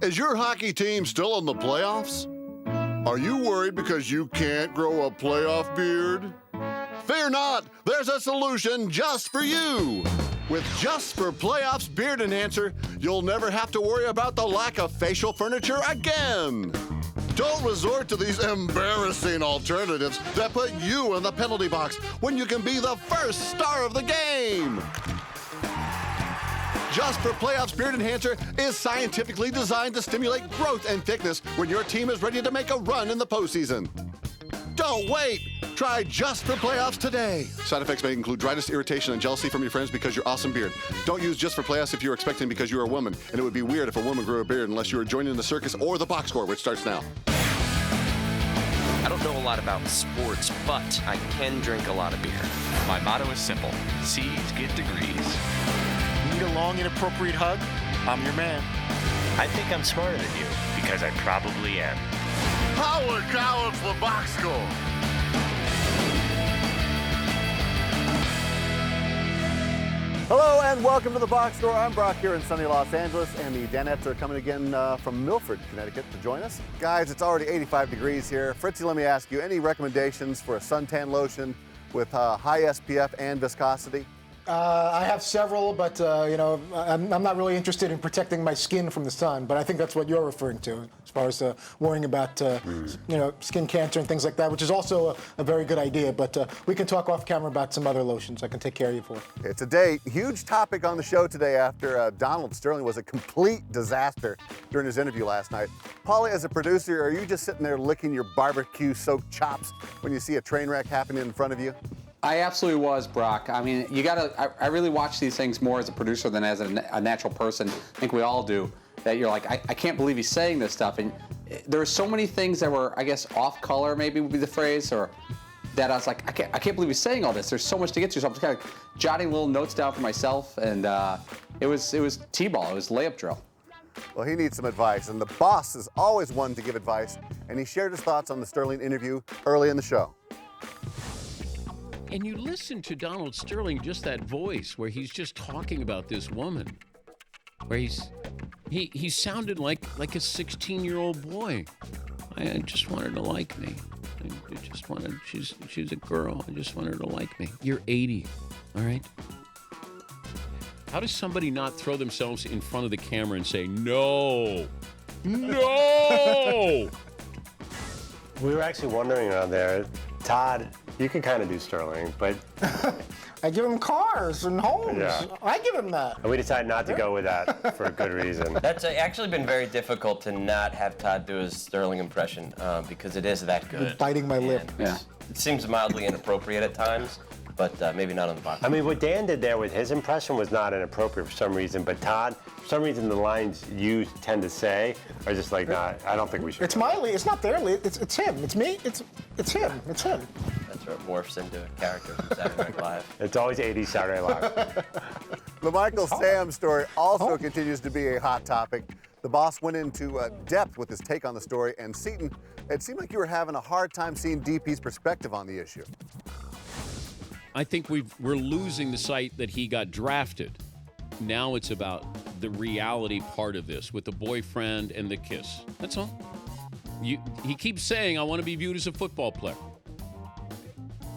Is your hockey team still in the playoffs? Are you worried because you can't grow a playoff beard? Fear not, there's a solution just for you. With Just for Playoffs Beard Enhancer, you'll never have to worry about the lack of facial furniture again. Don't resort to these embarrassing alternatives that put you in the penalty box when you can be the first star of the game. Just for Playoffs Beard Enhancer is scientifically designed to stimulate growth and thickness when your team is ready to make a run in the postseason. Don't wait. Try Just for Playoffs today. Side effects may include dryness, irritation, and jealousy from your friends because your awesome beard. Don't use Just for Playoffs if you're expecting because you're a woman. And it would be weird if a woman grew a beard unless you were joining the circus or the box score, which starts now. I don't know a lot about sports, but I can drink a lot of beer. My motto is simple. C's get degrees. Need a long, inappropriate hug? I'm your man. I think I'm smarter than you because I probably am. Howard Collins, the box score. Hello and welcome to the Box Score. I'm Brock here in sunny Los Angeles, and the Danettes are coming again from Milford, Connecticut to join us. Guys, it's already 85 degrees here. Fritzy, let me ask you, any recommendations for a suntan lotion with high SPF and viscosity? I have several, but I'm not really interested in protecting my skin from the sun. But I think that's what you're referring to, as far as worrying about skin cancer and things like that, which is also a very good idea. But we can talk off camera about some other lotions I can take care of you for. Okay, today, huge topic on the show today after Donald Sterling was a complete disaster during his interview last night. Paulie, as a producer, are you just sitting there licking your barbecue-soaked chops when you see a train wreck happening in front of you? I absolutely was, Brock. I mean, I really watch these things more as a producer than as a natural person. I think we all do. That you're like, I can't believe he's saying this stuff. And there were so many things that were, I guess, off color, maybe would be the phrase, or that I was like, I can't believe he's saying all this. There's so much to get to. So I'm just kind of jotting little notes down for myself. And it was T-ball. It was layup drill. Well, he needs some advice, and the boss is always one to give advice, and he shared his thoughts on the Sterling interview early in the show. And you listen to Donald Sterling, just that voice where he's just talking about this woman, where he sounded like a 16-year-old boy. I just want her to like me. I just wanted, she's a girl. I just want her to like me. You're 80, all right? How does somebody not throw themselves in front of the camera and say, no, no? We were actually wondering around there, Todd, you can kind of do Sterling, but... I give him cars and homes. Yeah. I give him that. And we decided not to go with that for a good reason. That's actually been very difficult to not have Todd do his Sterling impression because it is that good. Biting my lip. Yeah. It seems mildly inappropriate at times, but maybe not on the box. I mean, what Dan did there with his impression was not inappropriate for some reason, but Todd, for some reason, the lines you tend to say are just like, nah, I don't think we should. It's my lead. It's not their lead. It's him. It's me. It's him. It's him. That's where it morphs into a character from Saturday Night Live. It's always 80s Saturday Night Live. The Michael Sam story also continues to be a hot topic. The boss went into depth with his take on the story, and Seton, it seemed like you were having a hard time seeing DP's perspective on the issue. I think we're losing the sight that he got drafted. Now it's about the reality part of this with the boyfriend and the kiss. That's all. He keeps saying, I want to be viewed as a football player.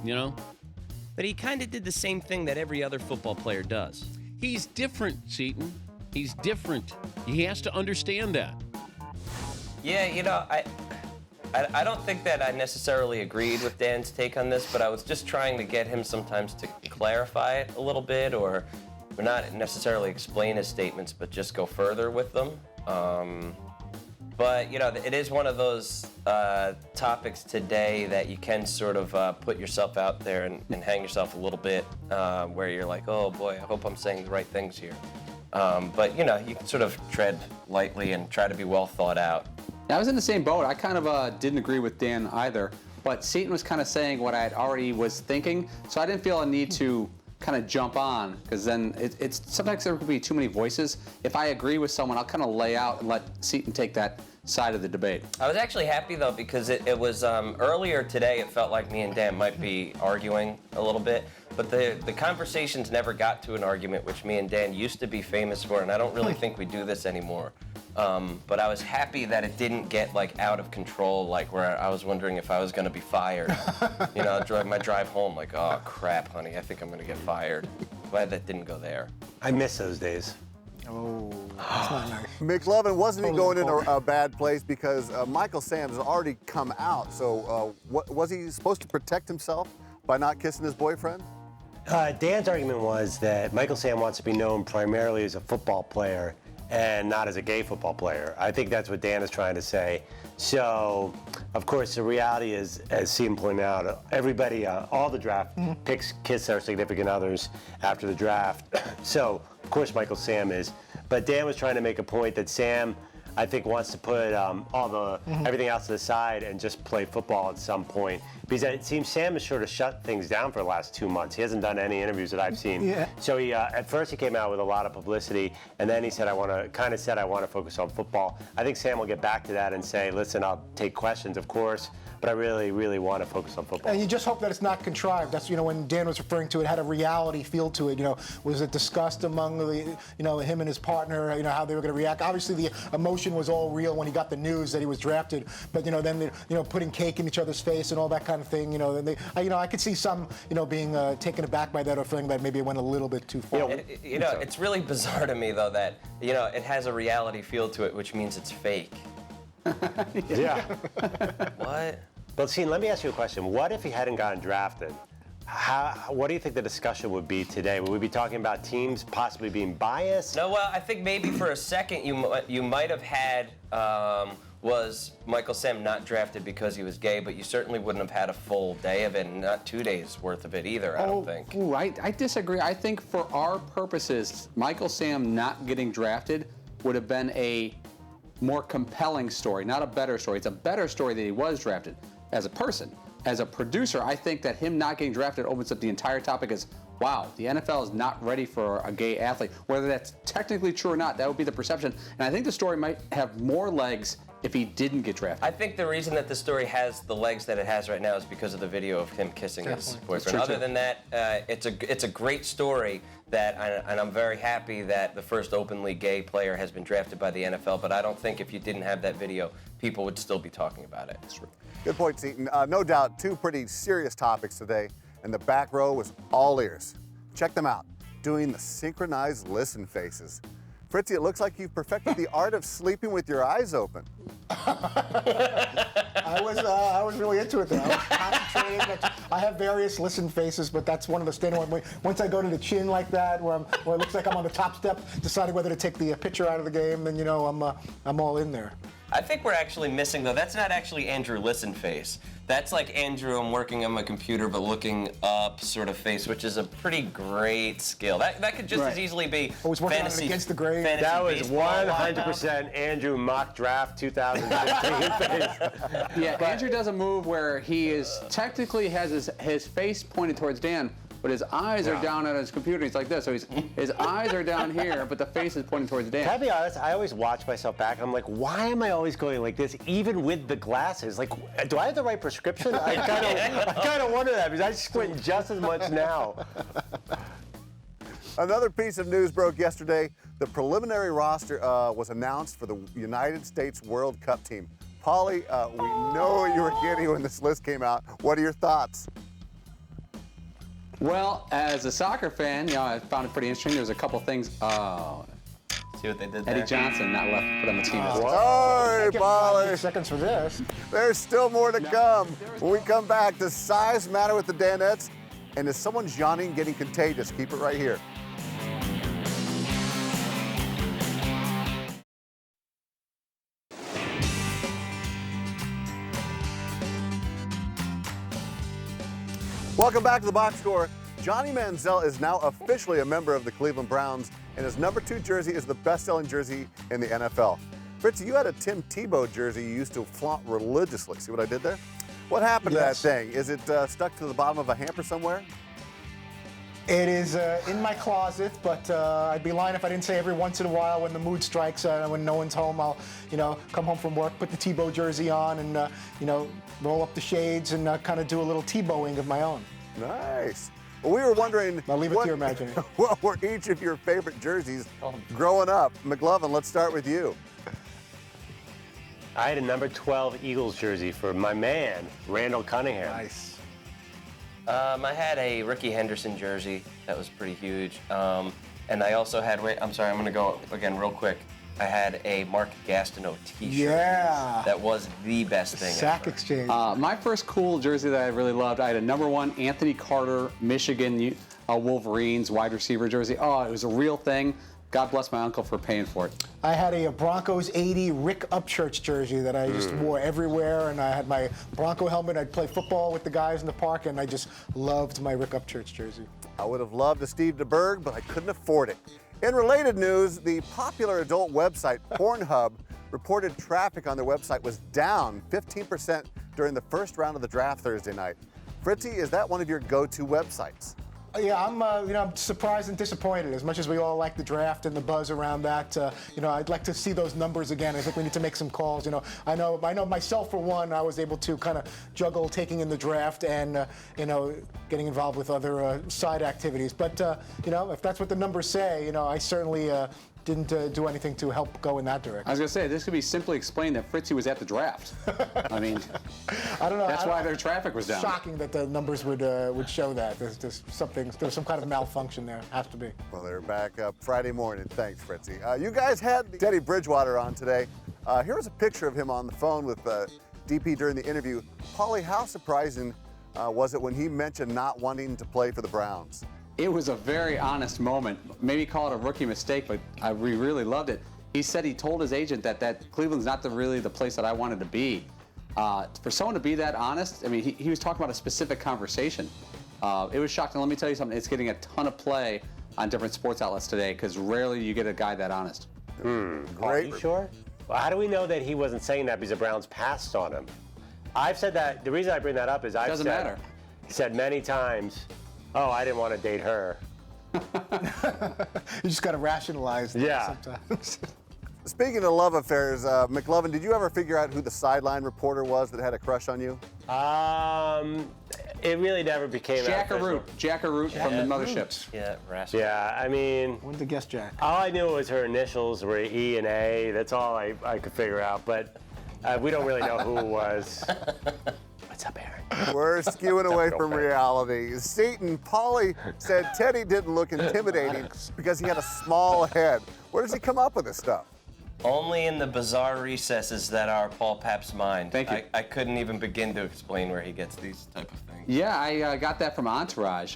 You know? But he kind of did the same thing that every other football player does. He's different, Seton. He's different. He has to understand that. Yeah, I don't think that I necessarily agreed with Dan's take on this, but I was just trying to get him sometimes to clarify it a little bit, or not necessarily explain his statements, but just go further with them. But, it is one of those topics today that you can sort of put yourself out there and hang yourself a little bit, where you're like, oh boy, I hope I'm saying the right things here. But, you can sort of tread lightly and try to be well thought out. I was in the same boat. I kind of didn't agree with Dan either, but Seton was kind of saying what I had already was thinking, so I didn't feel a need to kind of jump on, because then it's sometimes there could be too many voices. If I agree with someone, I'll kind of lay out and let Seton take that side of the debate. I was actually happy, though, because it was earlier today, it felt like me and Dan might be arguing a little bit, but the conversations never got to an argument, which me and Dan used to be famous for, and I don't really think we do this anymore. But I was happy that it didn't get like out of control, like where I was wondering if I was going to be fired. You know, my drive home, like, oh crap, honey, I think I'm going to get fired. Glad that didn't go there. I miss those days. Oh, that's not nice. McLovin, wasn't he going in a bad place because Michael Sam has already come out? So was he supposed to protect himself by not kissing his boyfriend? Dan's argument was that Michael Sam wants to be known primarily as a football player and not as a gay football player. I think that's what Dan is trying to say. So, of course, the reality is, as Sam pointed out, everybody, all the draft picks kiss their significant others after the draft. So, of course, Michael Sam is. But Dan was trying to make a point that Sam, I think, wants to put everything else to the side and just play football at some point. Because it seems Sam has sort of shut things down for the last 2 months. He hasn't done any interviews that I've seen. Yeah. So he, at first he came out with a lot of publicity, and then he said, I want to focus on football. I think Sam will get back to that and say, listen, I'll take questions, of course, but I really, really want to focus on football. And you just hope that it's not contrived. That's, when Dan was referring to it, had a reality feel to it. Was it discussed among the, him and his partner, how they were going to react? Obviously, the emotion was all real when he got the news that he was drafted. But, then, putting cake in each other's face and all that kind of thing, I could see some, being taken aback by that or feeling that maybe it went a little bit too far. It's really bizarre to me, though, that, it has a reality feel to it, which means it's fake. Yeah. What? But see, let me ask you a question. What if he hadn't gotten drafted? What do you think the discussion would be today? Would we be talking about teams possibly being biased? No, well, I think maybe for a second you might have had was Michael Sam not drafted because he was gay, but you certainly wouldn't have had a full day of it, and not 2 days worth of it either, I don't think. Ooh, I disagree. I think for our purposes, Michael Sam not getting drafted would have been a more compelling story, not a better story. It's a better story that he was drafted as a person. As a producer, I think that him not getting drafted opens up the entire topic as, wow, the NFL is not ready for a gay athlete. Whether that's technically true or not, that would be the perception. And I think the story might have more legs if he didn't get drafted. I think the reason that the story has the legs that it has right now is because of the video of him kissing his boyfriend. Other than that, it's a great story and I'm very happy that the first openly gay player has been drafted by the NFL, but I don't think if you didn't have that video, people would still be talking about it. Good point, Seton. No doubt, two pretty serious topics today, and the back row was all ears. Check them out, doing the synchronized listen faces. Fritzy, it looks like you've perfected the art of sleeping with your eyes open. I was really into it, though. I was concentrating. I have various listen faces, but that's one of the standard ones. Once I go to the chin like that, where it looks like I'm on the top step, deciding whether to take the pitcher out of the game, then I'm all in there. I think we're actually missing, though. That's not actually Andrew Listen face. That's like Andrew, I'm working on my computer but looking up sort of face, which is a pretty great skill. That could just as easily be I was working fantasy, on it against the grain. That was baseball. 100% Andrew mock draft 2015 face. Yeah, Andrew does a move where he is technically has his face pointed towards Dan, but his eyes are down on his computer. He's like this, so his eyes are down here, but the face is pointing towards Dan. Can I be honest? I always watch myself back, and I'm like, why am I always going like this, even with the glasses? Like, do I have the right prescription? I kind of wonder that, because I squint just as much now. Another piece of news broke yesterday. The preliminary roster was announced for the United States World Cup team. Paulie, we know what you were getting when this list came out. What are your thoughts? Well, as a soccer fan, I found it pretty interesting. There's a couple things. See what they did there? Eddie Johnson not left put on the team. Sorry, Paulie. Seconds for this. There's still more to come. When we come back, does size matter with the Danettes? And is someone's yawning getting contagious? Keep it right here. Welcome back to the Box Score. Johnny Manziel is now officially a member of the Cleveland Browns, and his number 2 jersey is the best-selling jersey in the NFL. Fritz, you had a Tim Tebow jersey you used to flaunt religiously. See what I did there? What happened to that thing? Is it stuck to the bottom of a hamper somewhere? It is in my closet, but I'd be lying if I didn't say every once in a while when the mood strikes, when no one's home, I'll, come home from work, put the Tebow jersey on, and roll up the shades and kind of do a little Tebowing of my own. Nice. We were wondering I'll leave it to your imagination. what were each of your favorite jerseys growing up? McLovin, let's start with you. I had a number 12 Eagles jersey for my man, Randall Cunningham. Nice. I had a Ricky Henderson jersey that was pretty huge. And I also had, I'm sorry, I'm going to go again real quick. I had a Mark Gastineau t-shirt. Yeah. That was the best thing Sack ever. exchange. My first cool jersey that I really loved, I had a number 1 Anthony Carter, Michigan Wolverines wide receiver jersey. Oh, it was a real thing. God bless my uncle for paying for it. I had a Broncos 80 Rick Upchurch jersey that I just wore everywhere, and I had my Bronco helmet. I'd play football with the guys in the park, and I just loved my Rick Upchurch jersey. I would have loved a Steve DeBerg, but I couldn't afford it. In related news, the popular adult website Pornhub reported traffic on their website was down 15% during the first round of the draft Thursday night. Fritzy, is that one of your go-to websites? Yeah, I'm surprised and disappointed. As much as we all like the draft and the buzz around that, I'd like to see those numbers again. I think we need to make some calls. I know myself for one, I was able to kind of juggle taking in the draft and getting involved with other side activities. But if that's what the numbers say, I certainly didn't do anything to help go in that direction. I was going to say, this could be simply explained that Fritzy was at the draft. I mean, I don't know. that's why their traffic was down. Shocking that the numbers would show that. There's some kind of malfunction there. Has to be. Well, they're back up Friday morning. Thanks, Fritzy. You guys had Teddy Bridgewater on today. Here was a picture of him on the phone with DP during the interview. Paulie, how surprising was it when he mentioned not wanting to play for the Browns? It was a very honest moment. Maybe call it a rookie mistake, but we really loved it. He said he told his agent that Cleveland's not really the place that I wanted to be. For someone to be that honest, I mean, he was talking about a specific conversation. It was shocking. Let me tell you something. It's getting a ton of play on different sports outlets today because rarely you get a guy that honest. Are you sure? Well, how do we know that he wasn't saying that because the Browns passed on him? I've said that. The reason I bring that up is I've said many times, oh, I didn't want to date her. You just got to rationalize that sometimes. Speaking of love affairs, McLovin, did you ever figure out who the sideline reporter was that had a crush on you? It really never became Jack Arute from the Mothership. Yeah, Rascal. Yeah, I mean, When to guess, Jack? all I knew was her initials were E and A. That's all I could figure out, but we don't really know who it was. What's up, Aaron? We're skewing away from reality. Seton, Paulie said Teddy didn't look intimidating because he had a small head. Where does he come up with this stuff? Only in the bizarre recesses that are Paul Papp's mind. Thank you. I couldn't even begin to explain where he gets these type of things. Yeah, I got that from Entourage.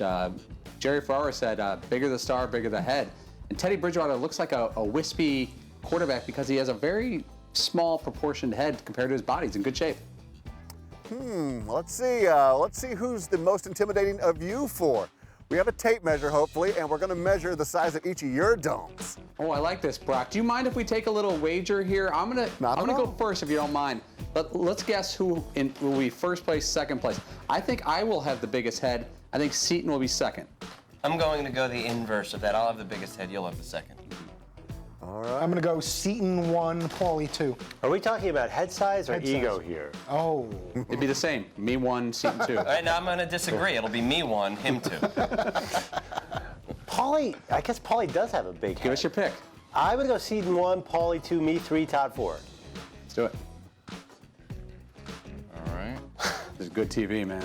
Jerry Ferrara said, bigger the star, bigger the head. And Teddy Bridgewater looks like a wispy quarterback because he has a very small proportioned head compared to his body. He's in good shape. Let's see who's the most intimidating of you four. We have a tape measure, hopefully, and we're going to measure the size of each of your domes. Oh, I like this, Brock. Do you mind if we take a little wager here? I'm gonna go first if you don't mind. Let's guess who will be first place, second place. I think I will have the biggest head. I think Seton will be second. I'm going to go the inverse of that. I'll have the biggest head. You'll have the second. All right. I'm going to go Seton 1, Paulie 2. Are we talking about head size or Head ego size. here? Oh. It'd be the same. Me 1, Seton 2. All right, now I'm going to disagree. It'll be me 1, him 2. Paulie, I guess Paulie does have a big head. Give us your pick. I would go Seton 1, Paulie 2, me 3, Todd 4. Let's do it. All right. This is good TV, man.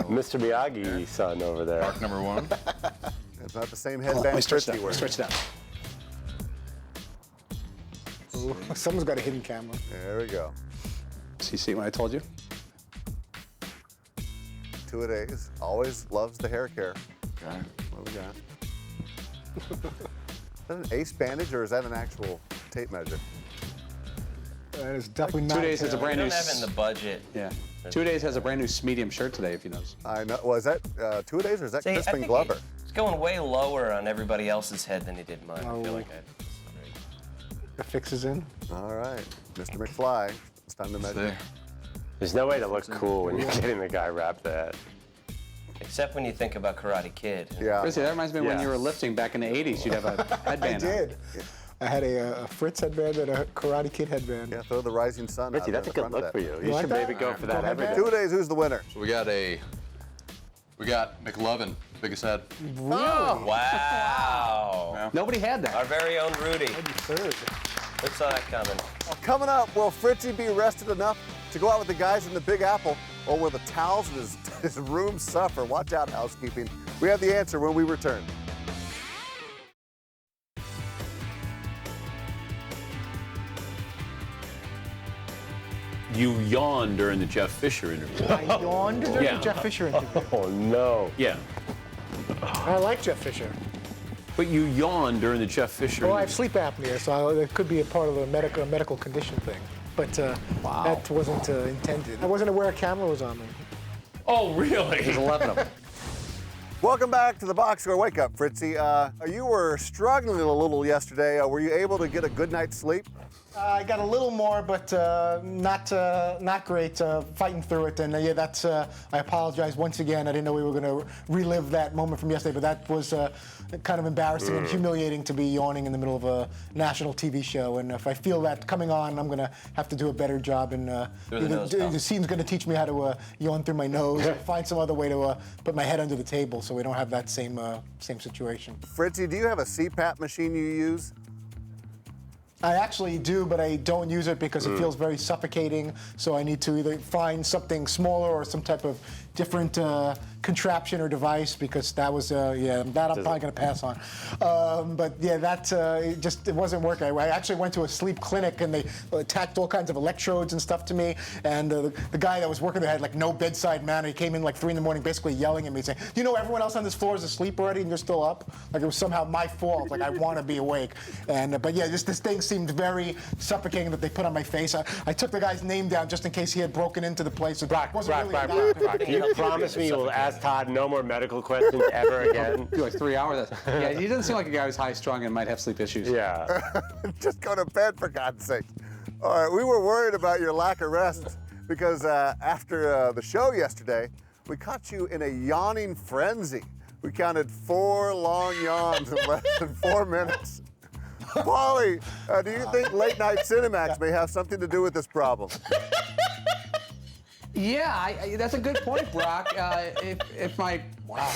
Mr. Miyagi son over there. Mark number 1. It's not the same headband Fritzy wears. Stretch it out. Ooh, someone's got a hidden camera. There we go. See what I told you? Two-a-days. Always loves the hair care. Okay. What we got? Is that an ace bandage or is that an actual tape measure? That is definitely not. 2 days has a We brand new. don't have it in the budget. Yeah. 2 days has a brand new medium shirt today, if you notice. I know. Was that two-a-days or is that See, I Crispin think Glover? He's going way lower on everybody else's head than he did mine. I feel like The fix is in. All right. Mr. McFly, it's time to measure. There. There's no way to look cool when you're getting the guy wrapped that. Except when you think about Karate Kid. Yeah. Chrissy, that reminds me when Yeah. you were lifting back in the 80s, you'd have a headband I on. did. I had a Fritz headband and a Karate Kid headband. Yeah, throw the rising sun Richie, out that's a there in good the look front for of you. You like should that? maybe go for that Go every ahead. day. Two-a-days, who's the winner? So we got McLovin Biggest head. Wow. Nobody had that. Our very own Rudy. Third. Who saw that coming? Coming up, will Fritzy be rested enough to go out with the guys in the Big Apple, or will the towels in his room suffer? Watch out, housekeeping. We have the answer when we return. You yawned during the Jeff Fisher interview. I yawned during Yeah. the Jeff Fisher interview. Oh, no. Yeah. I like Jeff Fisher. But you yawned during the Jeff Fisher Well, I have interview. sleep apnea, so it could be a part of a medical condition thing. But that wasn't intended. I wasn't aware a camera was on me. Oh, really? There's 11 of them. Welcome back to the Box Score Wake Up, Fritzy. You were struggling a little yesterday. Were you able to get a good night's sleep? I got a little more, but not great. Fighting through it, and yeah, that's. I apologize once again. I didn't know we were going to relive that moment from yesterday, but that was kind of embarrassing and humiliating to be yawning in the middle of a national TV show. And if I feel that coming on, I'm going to have to do a better job. And the scene's going to teach me how to yawn through my nose. Or find some other way to put my head under the table so we don't have that same situation. Fritzy, do you have a CPAP machine you use? I actually do, but I don't use it because it feels very suffocating. So I need to either find something smaller or some type of different contraption or device, because that was, that I'm probably going to pass on. But yeah, that it wasn't working. I actually went to a sleep clinic and they attached all kinds of electrodes and stuff to me. And the guy that was working there had like no bedside manner. He came in like 3 in the morning basically yelling at me saying, "Do you know everyone else on this floor is asleep already and you're still up?" Like it was somehow my fault. Like I want to be awake. And but yeah, this thing seemed very suffocating that they put on my face. I took the guy's name down just in case he had broken into the place. Brock, you promise me you will ask Todd no more medical questions ever again? Do like 3 hours. Yeah, he doesn't seem like a guy who's high strung and might have sleep issues. Yeah. Just go to bed, for God's sake. All right, we were worried about your lack of rest because after the show yesterday, we caught you in a yawning frenzy. We counted 4 long yawns in less than 4 minutes. Paulie, do you think late night Cinemax may have something to do with this problem? Yeah, that's a good point, Brock. If my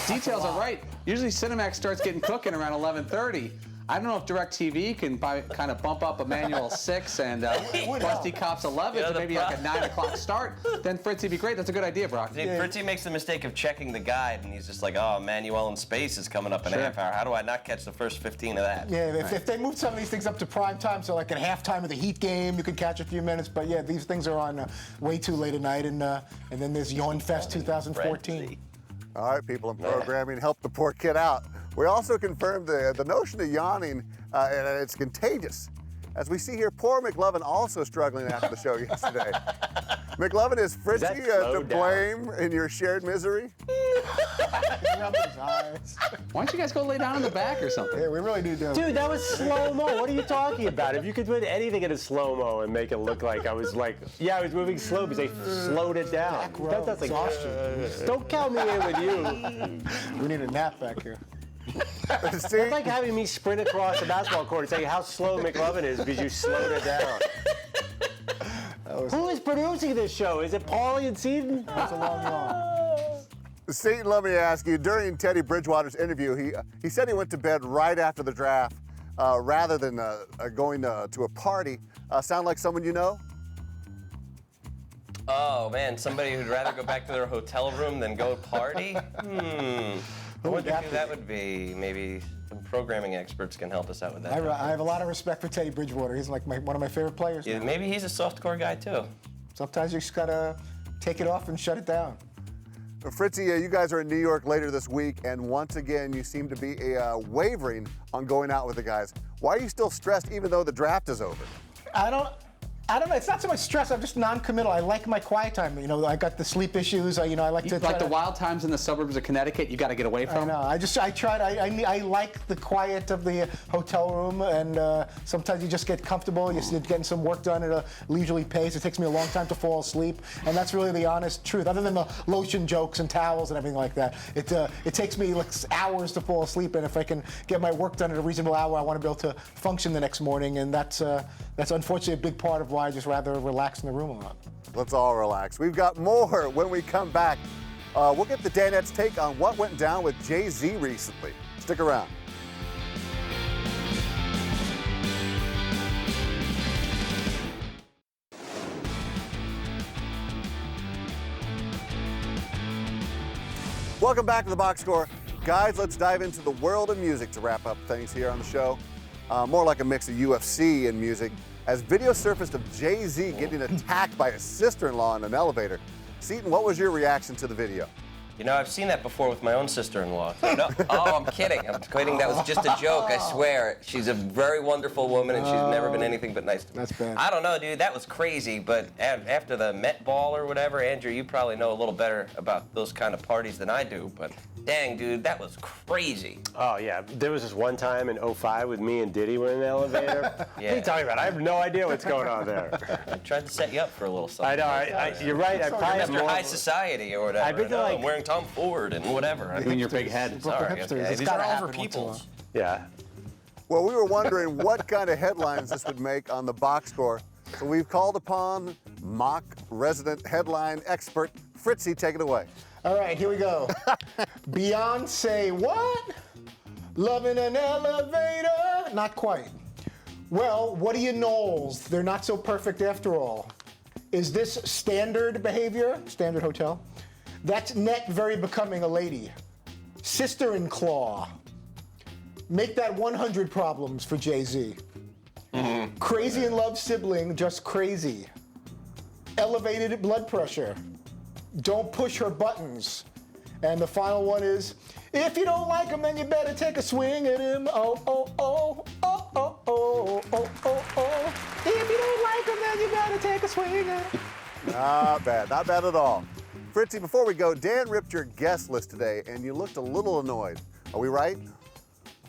details are right, usually Cinemax starts getting cooking around 11:30. I don't know if DirecTV can kind of bump up Emmanuel 6 and Busty Cops 11 to maybe like a 9 o'clock start. Then Fritzy would be great. That's a good idea, Brock. See, Fritzy makes the mistake of checking the guide, and he's just like, "Oh, Manuel in Space is coming up in a half hour. How do I not catch the first 15 of that?" Yeah, if they move some of these things up to prime time, so like at halftime of the Heat game, you could catch a few minutes. But yeah, these things are on way too late at night, and then there's Yawn Fest 2014. All right, people in programming, help the poor kid out. We also confirmed the notion of yawning, and it's contagious. As we see here, poor McLovin also struggling after the show yesterday. McLovin, is Fritzy to blame in your shared misery? Why don't you guys go lay down in the back or something? Yeah, we really need to. Dude, that was slow-mo. What are you talking about? If you could put anything in a slow-mo and make it look like I was moving slow because they slowed it down. That doesn't Exhaustion. Don't count me in with you. We need a nap back here. It's like having me sprint across the basketball court and saying how slow McLovin is because you slowed it down. Who is producing this show? Is it Paulie and Seton? That's a long yawn. Seton, let me ask you, during Teddy Bridgewater's interview, he said he went to bed right after the draft rather than going to a party. Sound like someone you know? Oh man, somebody who'd rather go back to their hotel room than go party? I wonder who that would be. Maybe some programming experts can help us out with that. I have a lot of respect for Teddy Bridgewater. He's like one of my favorite players. Yeah, maybe he's a softcore guy too. Sometimes you just gotta take it off and shut it down. Fritzy, you guys are in New York later this week, and once again, you seem to be wavering on going out with the guys. Why are you still stressed even though the draft is over? I don't know. It's not so much stress. I'm just non-committal. I like my quiet time. You know, I got the sleep issues. I like to like the wild times in the suburbs of Connecticut. You got to get away from. I know. I tried. I like the quiet of the hotel room, and sometimes you just get comfortable. You're getting some work done at a leisurely pace. It takes me a long time to fall asleep, and that's really the honest truth. Other than the lotion jokes and towels and everything like that, it takes me like hours to fall asleep. And if I can get my work done at a reasonable hour, I want to be able to function the next morning, and that's unfortunately a big part of why I just rather relax in the room a lot. Let's all relax. We've got more when we come back. We'll get the Danettes' take on what went down with Jay-Z recently. Stick around. Welcome back to the Box Score. Guys, let's dive into the world of music to wrap up things here on the show. More like a mix of UFC and music, as video surfaced of Jay-Z getting attacked by his sister-in-law in an elevator. Seton, what was your reaction to the video? You know, I've seen that before with my own sister-in-law. No, oh, I'm kidding. I'm kidding. That was just a joke, I swear. She's a very wonderful woman, and she's never been anything but nice to me. That's bad. I don't know, dude. That was crazy. But after the Met Ball or whatever, Andrew, you probably know a little better about those kind of parties than I do. But dang, dude, that was crazy. Oh, yeah. There was this one time in 2005 with me and Diddy were in the elevator. What are you talking about? I have no idea what's going on there. I tried to set you up for a little something. I know. You're right. I probably have Mr. more. High Society or whatever. I've been to, like- I'm wearing Tom Ford and whatever. I Doing your big head. Sorry. hipsters. Okay. It's These gotta are happen older once in a while. peoples. Yeah. Well, we were wondering what kind of headlines this would make on the Box Score, so we've called upon mock resident headline expert Fritzy. Take it away. All right, here we go. Beyonce, what? Loving an elevator? Not quite. Well, what do you knowles? They're not so perfect after all. Is this standard behavior? Standard hotel? That's net very becoming a lady. Sister-in-claw. Make that 100 problems for Jay-Z. Crazy in love sibling, just crazy. Elevated blood pressure. Don't push her buttons. And the final one is, if you don't like him, then you better take a swing at him. Oh, oh, oh, oh, oh, oh, oh, oh, oh. If you don't like him, then you better take a swing at him. Not bad at all. Fritzy, before we go, Dan ripped your guest list today, and you looked a little annoyed. Are we right?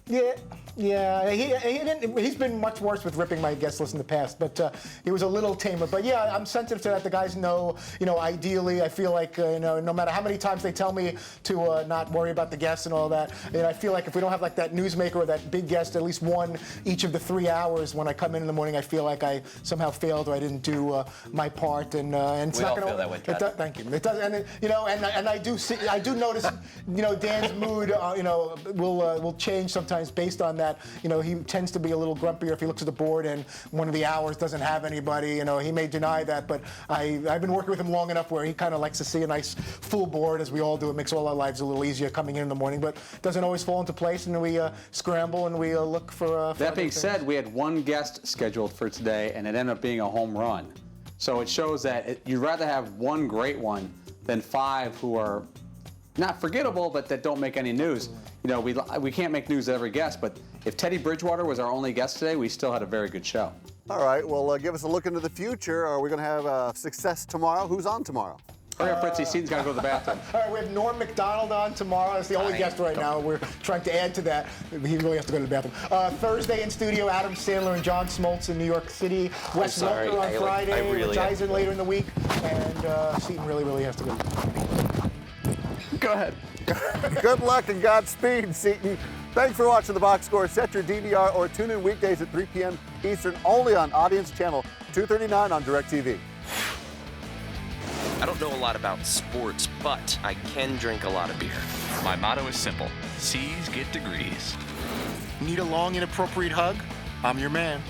Yeah. He's been much worse with ripping my guest list in the past, but he was a little tamer. But yeah, I'm sensitive to that. The guys know, ideally, I feel like, no matter how many times they tell me to not worry about the guests and all that, I feel like if we don't have like that newsmaker or that big guest, at least one each of the 3 hours when I come in the morning, I feel like I somehow failed or I didn't do my part. And it's We not all gonna, feel that way, Todd. Thank you. It does, and I do notice, Dan's mood, will change sometimes based on that. He tends to be a little grumpier if he looks at the board and one of the hours doesn't have anybody. He may deny that, but I've been working with him long enough where he kind of likes to see a nice full board, as we all do. It makes all our lives a little easier coming in the morning, but doesn't always fall into place, and we scramble and we look for. That being said, we had one guest scheduled for today, and it ended up being a home run. So it shows that you'd rather have one great one than 5 who are not forgettable, but that don't make any news. We can't make news at every guest, but if Teddy Bridgewater was our only guest today, we still had a very good show. All right, well, give us a look into the future. Are we going to have success tomorrow? Who's on tomorrow? Hurry up, Fritzy. Seton's got to go to the bathroom. All right, we have Norm Macdonald on tomorrow. That's the only guest right now. We're trying to add to that. He really has to go to the bathroom. Thursday in studio, Adam Sandler and John Smoltz in New York City. Wes Welker on Friday. Rich Eisen later in the week. And Seton really has to go. Go ahead. Good luck and Godspeed, Seton. Thanks for watching the Box Score. Set your DVR or tune in weekdays at 3 p.m. Eastern only on Audience Channel 239 on DirecTV. I don't know a lot about sports, but I can drink a lot of beer. My motto is simple. C's get degrees. Need a long, inappropriate hug? I'm your man.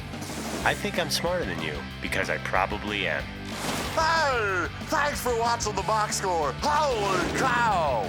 I think I'm smarter than you, because I probably am. Hey, thanks for watching the Box Score. Holy cow!